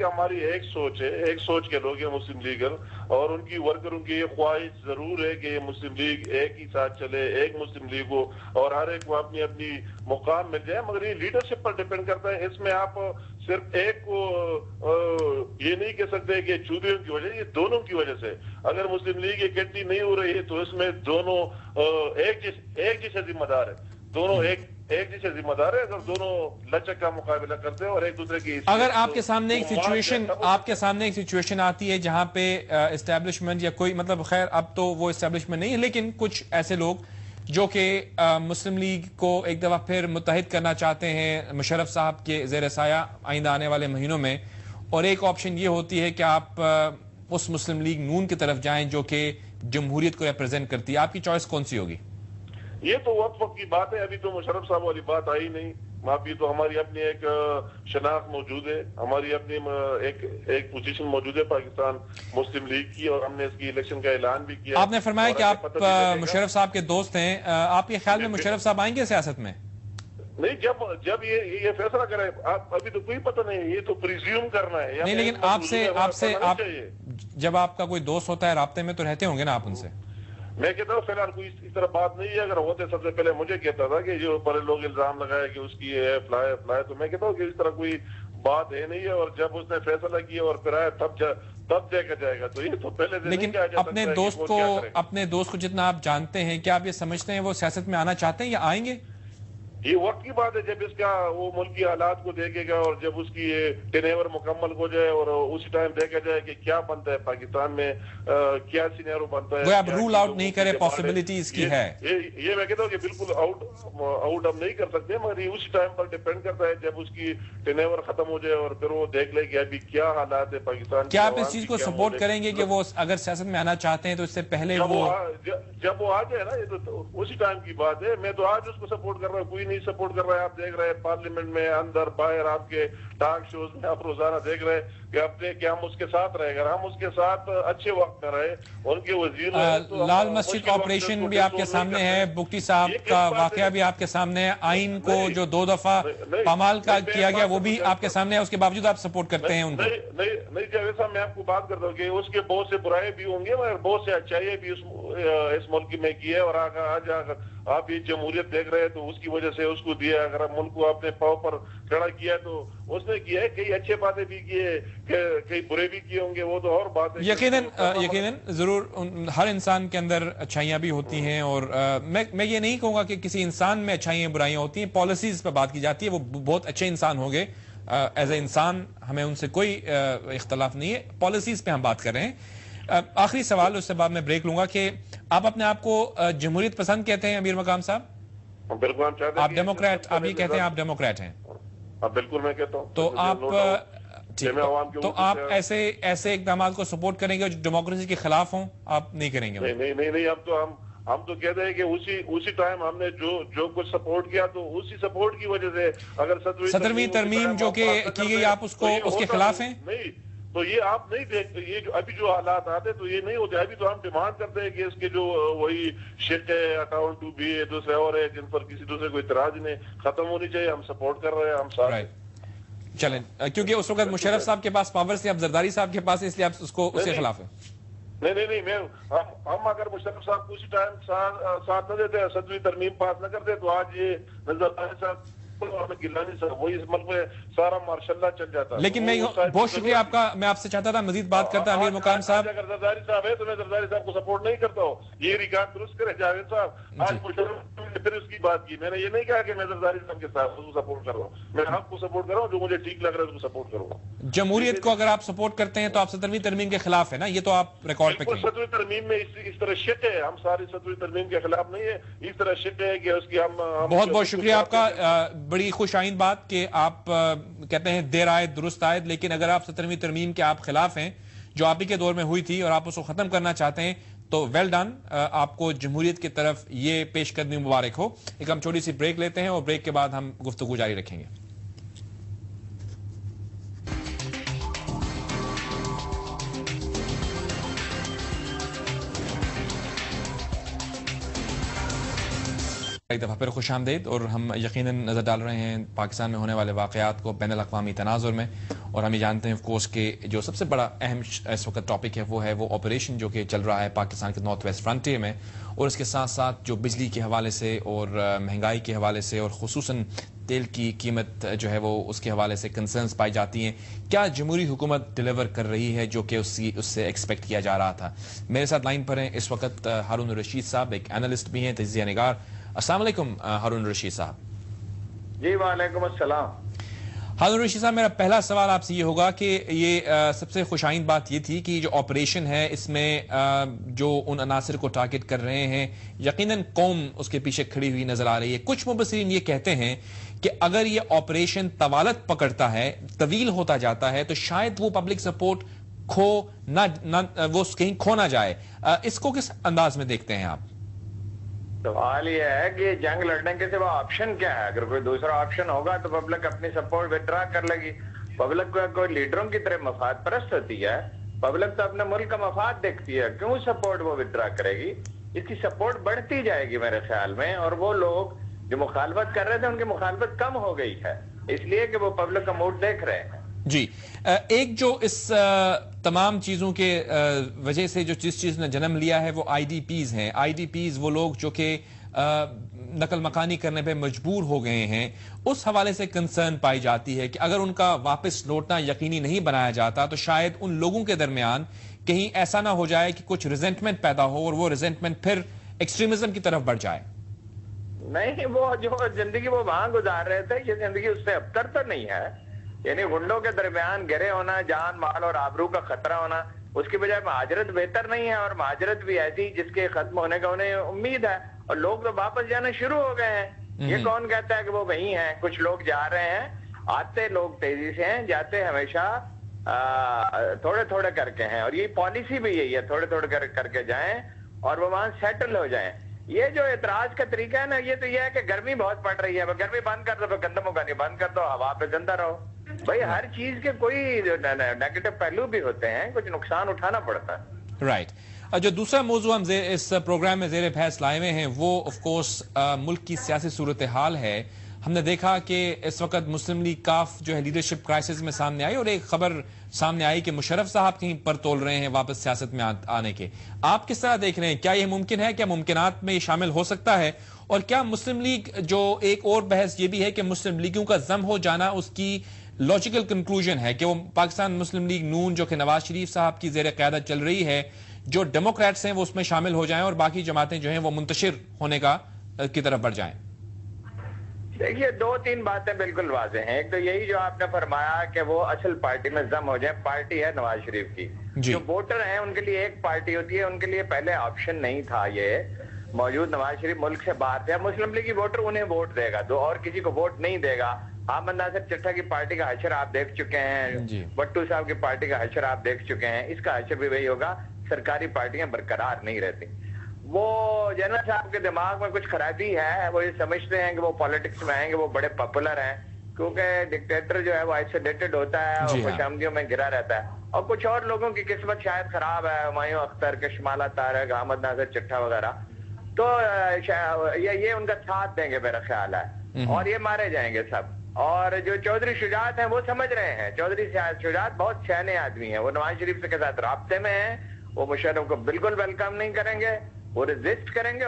ہماری ایک سوچ ہے، ایک سوچ کے لوگ ہیں مسلم لیگر، اور ان کی ورکروں کی یہ خواہش ضرور ہے کہ یہ مسلم لیگ ایک ہی ساتھ چلے، ایک مسلم لیگ ہو اور ہر ایک کو اپنی اپنی مقام مل جائے، مگر یہ لیڈرشپ پر ڈیپینڈ کرتا ہے۔ اس میں آپ صرف ایک کو یہ نہیں کہہ سکتے کہ چودھریوں کی وجہ، یہ دونوں کی وجہ سے۔ اگر مسلم لیگ اکٹھی نہیں ہو رہی ہے تو اس میں دونوں ایک جیسے ذمہ دار ہے، دونوں ایک جیسے ذمہ دار ہے۔ اگر دونوں لچک کا مقابلہ کرتے ہیں اور ایک دوسرے کی، اگر آپ کے سامنے ایک سچویشن آتی ہے جہاں پہ اسٹیبلشمنٹ یا کوئی، مطلب خیر اب تو وہ اسٹیبلشمنٹ نہیں ہے، لیکن کچھ ایسے لوگ جو کہ مسلم لیگ کو ایک دفعہ پھر متحد کرنا چاہتے ہیں مشرف صاحب کے زیر سایہ آئندہ آنے والے مہینوں میں، اور ایک آپشن یہ ہوتی ہے کہ آپ اس مسلم لیگ نون کی طرف جائیں جو کہ جمہوریت کو ریپرزینٹ کرتی ہے، آپ کی چوائس کون سی ہوگی؟ یہ تو وقت کی بات ہے، ابھی تو مشرف صاحب والی بات آئی نہیں۔ ابھی تو ہماری اپنی ایک شناخت موجود ہے، ہماری اپنی ایک پوزیشن موجود ہے پاکستان مسلم لیگ کی، اور ہم نے اس کی الیکشن کا اعلان بھی کیا۔ آپ نے فرمایا کہ آپ مشرف صاحب کے دوست ہیں، آپ کے خیال میں مشرف صاحب آئیں گے سیاست میں؟ نہیں، جب یہ فیصلہ کرے، ابھی تو کوئی پتہ نہیں، یہ تو پریزیوم کرنا ہے۔ نہیں، لیکن آپ سے جب آپ کا کوئی دوست ہوتا ہے رابطے میں تو رہتے ہوں گے نا آپ ان سے؟ میں کہتا ہوں فی الحال کوئی اس طرح بات نہیں ہے، اگر ہوتے سب سے پہلے مجھے کہتا تھا کہ جو بڑے لوگ الزام لگائے کہ اس کی ہے فلائے، تو میں کہتا ہوں کہ اس طرح کوئی بات ہے نہیں ہے، اور جب اس نے فیصلہ کیا اور پھر آیا تب دیکھا جائے گا، تو یہ تو پہلے سے لیکن اپنے دوست کو جتنا آپ جانتے ہیں، کیا آپ یہ سمجھتے ہیں وہ سیاست میں آنا چاہتے ہیں یا آئیں گے؟ یہ وقت کی بات ہے، جب اس کا وہ ملکی حالات کو دیکھے گا اور جب اس کی ٹینیور مکمل ہو جائے اور اسی ٹائم دیکھا جائے کہ کیا بنتا ہے پاکستان میں، کیا سینیرو بنتا ہے۔ وہ آپ رول آؤٹ نہیں کرے، پاسبلٹیز کی ہے یہ میں کہتا ہوں کہ بالکل آؤٹ ہم نہیں کر سکتے، مگر یہ اسی ٹائم پر ڈیپینڈ کرتا ہے جب اس کی ٹینیور ختم ہو جائے اور پھر وہ دیکھ لے کہ ابھی کیا حالات ہے پاکستان۔ کیا آپ اس چیز کو سپورٹ کریں گے کہ وہ اگر سیاست میں آنا چاہتے ہیں تو اس سے پہلے جب وہ آ جائے نا، یہ تو اسی ٹائم کی بات ہے۔ میں تو آج اس کو سپورٹ کر رہا ہوں، کوئی نہیں سپورٹ کر رہا ہے۔ آپ دیکھ رہے ہیں پارلیمنٹ میں اندر باہر، آپ کے ٹاک شوز میں آپ روزانہ دیکھ رہے ہیں کہ ہم اس کے ساتھ رہے گا، ہم اس کے ساتھ اچھے وقت میں رہے، ان کے وزیر لال مسجد آپریشن بھی آپ کے سامنے ہے، بکٹی صاحب کا واقعہ بھی آپ کے سامنے ہے، آئین کو جو 2 دفعہ پامال کا کیا گیا وہ بھی آپ کے سامنے ہے، اس کے باوجود آپ سپورٹ کرتے ہیں ان کو؟ نہیں جاوید صاحب، میں آپ کو بات کرتا ہوں کہ اس کے بہت سے برائے بھی ہوں گے مگر بہت سے اچھائی بھی اس ملک میں کی ہے، اور آج آپ یہ جمہوریت دیکھ رہے ہیں تو اس کی وجہ سے اس کو دیا۔ اگر ملک کو اپنے پاؤں پر کھڑا کیا تو اس نے کیا ہے، کئی اچھے باتیں بھی کیے، کئی برے بھی کیے ہوں گے، وہ تو اور بات ہے۔ یقیناً ضرور ہر انسان کے اندر اچھائیاں بھی ہوتی ہیں، اور میں یہ نہیں کہوں گا کہ کسی انسان میں اچھائیاں برائیاں ہوتی ہیں، پالیسیز پہ بات کی جاتی ہے، وہ بہت اچھے انسان ہو گئے ایز اے انسان، ہمیں ان سے کوئی اختلاف نہیں ہے، پالیسیز پہ ہم بات کر رہے ہیں۔ آخری سوال، اس سے بعد میں بریک لوں گا، کہ آپ اپنے آپ کو جمہوریت پسند کہتے ہیں امیر مقام صاحب؟ بالکل ہم چاہتے ہیں آپ ڈیموکریٹ، آپ یہ کہتے ہیں آپ ڈیموکریٹ ہیں؟ بالکل میں کہتا ہوں۔ تو آپ ایسے اقدامات کو سپورٹ کریں گے جو ڈیموکریسی کے خلاف ہوں؟ آپ نہیں کریں گے؟ نہیں، ہم تو کہتے ہیں کہ اسی ٹائم ہم نے جو کچھ سپورٹ کیا تو اسی سپورٹ کی وجہ سے، اگر 17ویں ترمیم جو کہ کی گئی آپ اس کے خلاف ہیں؟ نہیں، تو یہ آپ نہیں دیکھتے، یہ جو ابھی جو حالات آتے تو یہ نہیں ہوتے۔ ابھی تو ہم ڈیمانڈ کرتے ہیں کہ اس کے جو وہی شک ہے، اکاؤنٹ ٹو بھی ہے، دوسرے اور ہے جن پر کسی دوسرے کو اعتراض نہیں، ختم ہونی چاہیے۔ ہم سپورٹ کر رہے ہیں، ہم ساتھ چلیں، کیونکہ اس وقت مشرف صاحب کے پاس پاور سے اب زرداری صاحب کے پاس، اس لیے آپ اس کے خلاف ہیں؟ نہیں، ہم اگر مشرف صاحب کو اسی ٹائم ساتھ نہ دیتے، 17ویں ترمیم پاس نہ کرتے تو آج یہ زرداری صاحب گیلانی صاحب وہی اس ملک میں سارا ماشاء اللہ چل جاتا۔ لیکن میں بہت شکریہ آپ کا، میں آپ سے چاہتا تھا مزید بات کرتا امیر مقام صاحب۔ اگر زرداری صاحب ہے تو میں زرداری صاحب کو سپورٹ نہیں کرتا ہوں، یہ ریکارڈ درست کرے جاوید صاحب۔ آج مشرف نے پھر اس کی بات کی، میں نے یہ نہیں کہا کہ میں زرداری صاحب کے ساتھ اس کو سپورٹ کر رہا ہوں، میں آپ کو سپورٹ کر رہا ہوں، جو مجھے ٹھیک لگ رہا ہے اس کو سپورٹ کروں گا۔ جمہوریت کو اگر آپ سپورٹ کرتے ہیں تو آپ 17ویں ترمیم کے خلاف ہے نا؟ یہ تو آپ ریکارڈ پہ کہیں۔ 17ویں ترمیم میں اس طرح شک ہے، ہم ساری 17ویں ترمیم کے خلاف نہیں ہے، اس طرح شک ہے کہ اس کی ہم بہت بہت شکریہ آپ کا، بڑی خوش آئند بات کہ آپ کہتے ہیں دیر آئے درست آئے، لیکن اگر آپ 17ویں ترمیم کے آپ خلاف ہیں جو آپ ہی کے دور میں ہوئی تھی اور آپ اس کو ختم کرنا چاہتے ہیں تو ویل ڈن، آپ کو جمہوریت کی طرف یہ پیش قدمی مبارک ہو۔ ایک ہم چھوٹی سی بریک لیتے ہیں اور بریک کے بعد ہم گفتگو جاری رکھیں گے۔ ایک دفعہ پھر خوش آمدید، اور ہم یقیناً نظر ڈال رہے ہیں پاکستان میں ہونے والے واقعات کو بین الاقوامی تناظر میں، اور ہم یہ جانتے ہیں آف کورس کہ جو سب سے بڑا اہم اس وقت ٹاپک ہے وہ آپریشن جو کہ چل رہا ہے پاکستان کے نارتھ ویسٹ فرنٹیئر میں، اور اس کے ساتھ ساتھ جو بجلی کے حوالے سے اور مہنگائی کے حوالے سے اور خصوصاً تیل کی قیمت جو ہے وہ اس کے حوالے سے کنسرنز پائی جاتی ہیں. کیا جمہوری حکومت ڈیلیور کر رہی ہے جو کہ اس سے ایکسپیکٹ کیا جا رہا تھا؟ میرے ساتھ لائن پر ہیں اس وقت ہارون الرشید صاحب، ایک اینالسٹ بھی ہیں، تجزیہ نگار. السلام علیکم ہارون الرشید صاحب. جی وعلیکم السلام. ہارون الرشید صاحب، میرا پہلا سوال آپ سے یہ ہوگا کہ یہ سب سے خوش آئند بات یہ تھی کہ جو آپریشن ہے اس میں جو ان عناصر کو ٹارگٹ کر رہے ہیں یقیناً قوم اس کے پیچھے کھڑی ہوئی نظر آ رہی ہے. کچھ مبصرین یہ کہتے ہیں کہ اگر یہ آپریشن طوالت پکڑتا ہے، طویل ہوتا جاتا ہے، تو شاید وہ پبلک سپورٹ وہ کہیں کھو نہ جائے. اس کو کس انداز میں دیکھتے ہیں آپ؟ سوال یہ ہے کہ جنگ لڑنے کے سوا آپشن کیا ہے؟ اگر کوئی دوسرا آپشن ہوگا تو پبلک اپنی سپورٹ وڈرا کر لے گی. پبلک کو کوئی لیڈروں کی طرح مفاد پرست ہوتی ہے. پبلک تو اپنے ملک کا مفاد دیکھتی ہے، کیوں سپورٹ وہ وڈرا کرے گی؟ اس کی سپورٹ بڑھتی جائے گی میرے خیال میں، اور وہ لوگ جو مخالفت کر رہے تھے ان کی مخالفت کم ہو گئی ہے، اس لیے کہ وہ پبلک کا موڈ دیکھ رہے ہیں. جی، ایک جو اس تمام چیزوں کے وجہ سے جس چیز نے جنم لیا ہے وہ آئی ڈی پیز ہیں. آئی ڈی پیز وہ لوگ جو کہ نقل مکانی کرنے پہ مجبور ہو گئے ہیں، اس حوالے سے کنسرن پائی جاتی ہے کہ اگر ان کا واپس لوٹنا یقینی نہیں بنایا جاتا تو شاید ان لوگوں کے درمیان کہیں ایسا نہ ہو جائے کہ کچھ ریزنٹمنٹ پیدا ہو اور وہ ریزنٹمنٹ پھر ایکسٹریمزم کی طرف بڑھ جائے. نہیں، وہ جو زندگی وہ وہاں گزار رہے تھے، یہ زندگی اس سے ابتر تو نہیں ہے. یعنی گنڈوں کے درمیان گرے ہونا، جان مال اور آبرو کا خطرہ ہونا، اس کی بجائے مہاجرت بہتر نہیں ہے. اور مہاجرت بھی ایسی جس کے ختم ہونے کا انہیں امید ہے، اور لوگ تو واپس جانا شروع ہو گئے ہیں. یہ کون کہتا ہے کہ وہ وہیں ہیں؟ کچھ لوگ جا رہے ہیں، آتے لوگ تیزی سے ہیں، جاتے ہمیشہ تھوڑے تھوڑے کر کے ہیں. اور یہ پالیسی بھی یہی ہے، تھوڑے تھوڑے کر کے جائیں اور وہ وہاں سیٹل ہو جائیں. یہ جو اعتراض کا طریقہ ہے نا، یہ تو یہ ہے کہ گرمی بہت پڑ رہی ہے، گرمی بند کر دو، گندم اگانی بند کر دو، ہوا پہ زندہ رہو. بھائی ہر چیز کے کوئی نیگیٹو پہلو بھی ہوتے ہیں، کچھ نقصان اٹھانا پڑتا ہے. رائٹ. جو دوسرا موضوع ہم اس پروگرام میں زیر بحث لائے ہوئے ہیں وہ آف کورس ملک کی سیاسی صورتحال ہے. ہم نے دیکھا کہ اس وقت مسلم لیگ کاف جو ہے لیڈرشپ کرائسس میں سامنے آئی، اور ایک خبر سامنے آئی کہ مشرف صاحب کہیں پر تول رہے ہیں واپس سیاست میں آنے کے. آپ کس طرح دیکھ رہے ہیں؟ کیا یہ ممکن ہے؟ کیا ممکنات میں یہ شامل ہو سکتا ہے؟ اور کیا مسلم لیگ، جو ایک اور بحث یہ بھی ہے کہ مسلم لیگوں کا ضم ہو جانا اس کی لاجیکل کنکلوژن ہے کہ وہ پاکستان مسلم لیگ نون جو کہ نواز شریف صاحب کی زیر قیادت چل رہی ہے، جو ڈیموکریٹس ہیں وہ اس میں شامل ہو جائیں اور باقی جماعتیں جو ہیں وہ منتشر ہونے کی طرف بڑھ جائیں؟ دیکھیے، دو تین باتیں بالکل واضح ہیں. ایک تو یہی جو آپ نے فرمایا کہ وہ اصل پارٹی میں ضم ہو جائیں. پارٹی ہے نواز شریف کی. جو ووٹر ہیں ان کے لیے ایک پارٹی ہوتی ہے، ان کے لیے پہلے آپشن نہیں تھا. یہ موجود نواز شریف ملک سے باہر تھے. مسلم لیگی ووٹر انہیں ووٹ دے گا، دو اور کسی کو ووٹ نہیں دے گا. احمد ناصر چٹھا کی پارٹی کا حشر آپ دیکھ چکے ہیں، بٹو صاحب کی پارٹی کا حشر آپ دیکھ چکے ہیں. اس کا حشر بھی وہی ہوگا. سرکاری پارٹیاں برقرار نہیں رہتی. وہ جنرل صاحب کے دماغ میں کچھ خرابی ہے. وہ یہ سمجھتے ہیں کہ وہ پالیٹکس میں آئیں گے، وہ بڑے پاپولر ہیں، کیونکہ ڈکٹیٹر جو ہے وہ آئسولیٹڈ ہوتا ہے اور خوش آمدیوں میں گرا رہتا ہے. اور کچھ اور لوگوں کی قسمت شاید خراب ہے، ہمایوں اختر، کشمالہ طارق، احمد ناصر چٹھا وغیرہ، تو یہ ان کا ساتھ دیں گے میرا خیال ہے، اور یہ مارے جائیں گے سب. اور جو چودھری شجاعت ہیں وہ سمجھ رہے ہیں. چودھری شجاعت بہت سیانے آدمی ہیں، وہ نواز شریف کے ساتھ رابطے میں ہیں. وہ مشرف کو بالکل ویلکم نہیں کریں گے، وہ ریزسٹ کریں گے.